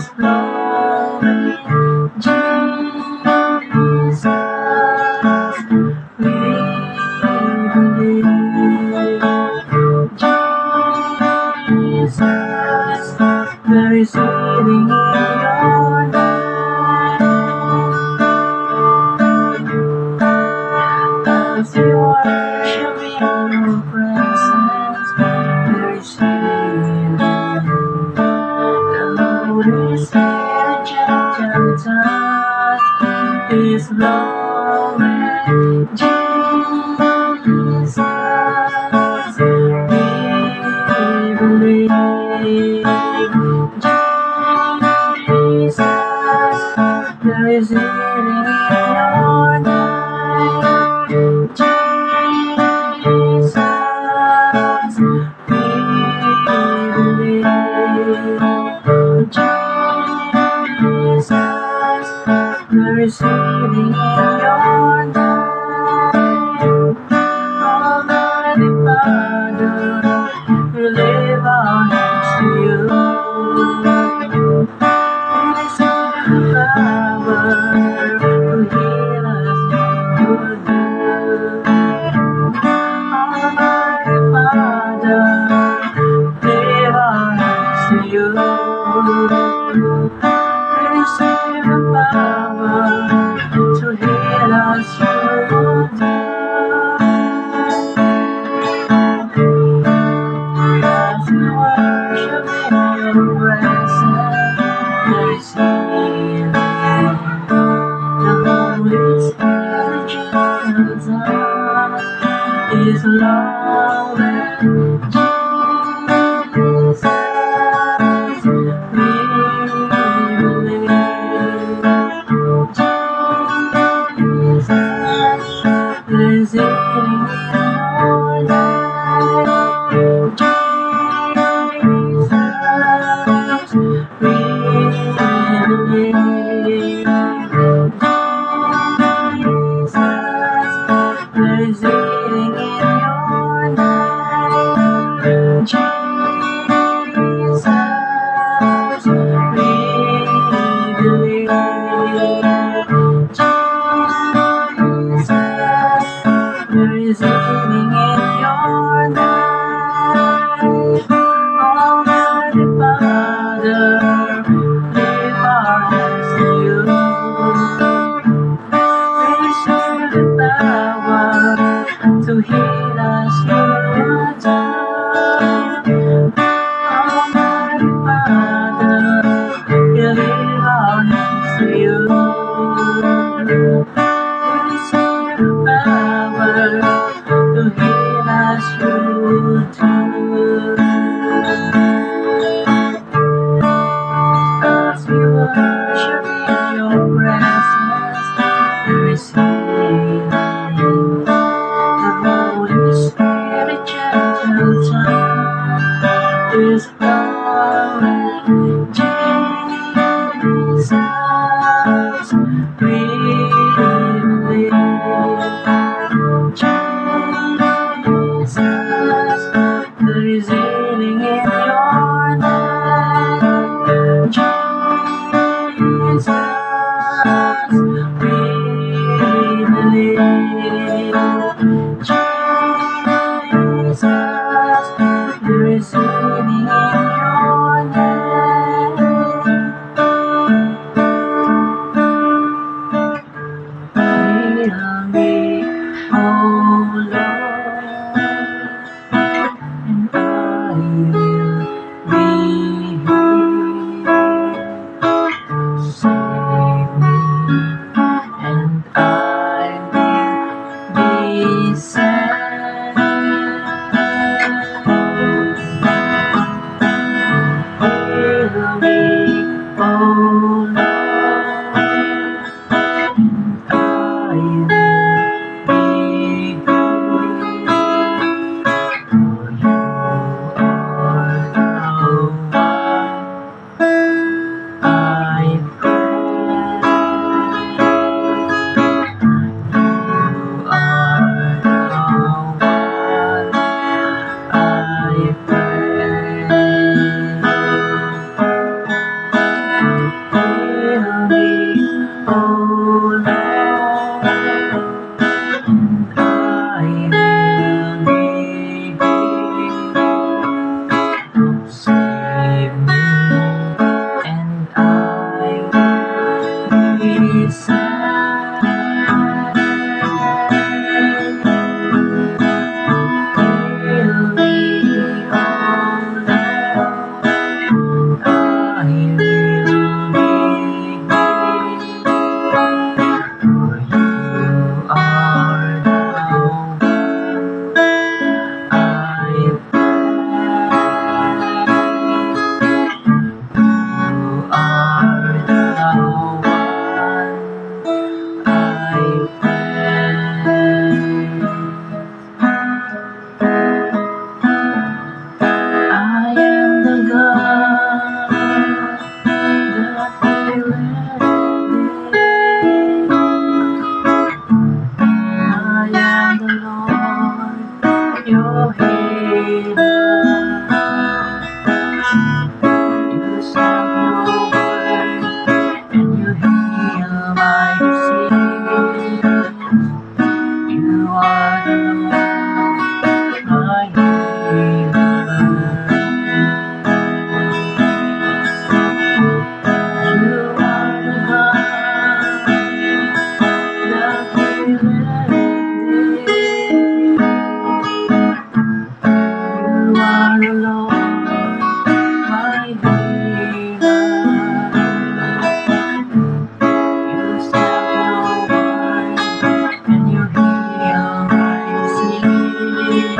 is flowing. Jesus, we believe. Jesus, there is healing in your name. As we worship in your presence, there is healing. The Holy Spirit, gentle touch is flowing. Jesus, we believe. Jesus, there is healing in your name. Jesus, we believe. Jesus, there is healing in your name. Almighty Father, we lift our hands to you. We receive the power to heal us in your name. Almighty Father, lift our hands to you. We receive the power to heal us in your name. As we worship in your presence, there is healing. The Holy Spirit gentle touch is flowing. Jesus, we believe. Jesus, there is healing in your name. Jesus, we believe. Jesus, there is healing in your name. Jesus, we believe. Jesus, there is healing in your name. Almighty Father, lift our hands to you. We receive the power to heal us your time. Almighty Father, we lift our hands to you. We receive the power to heal us your time. As we worship in your presence, there is healing. The Holy Spirit, gentle touch is flowing. Jesus, we believe. Jesus, there is healing in your name. Jesus, we believe. Jesus, there is healing in your name. Heal me, oh Lord, and I will be healed. Save me, and I will be saved. your healer. You send your word and you heal my disease. You are the Lord, my healer. You are the God that healeth thee. You are the Lord, my healer. You send your word and you heal my disease.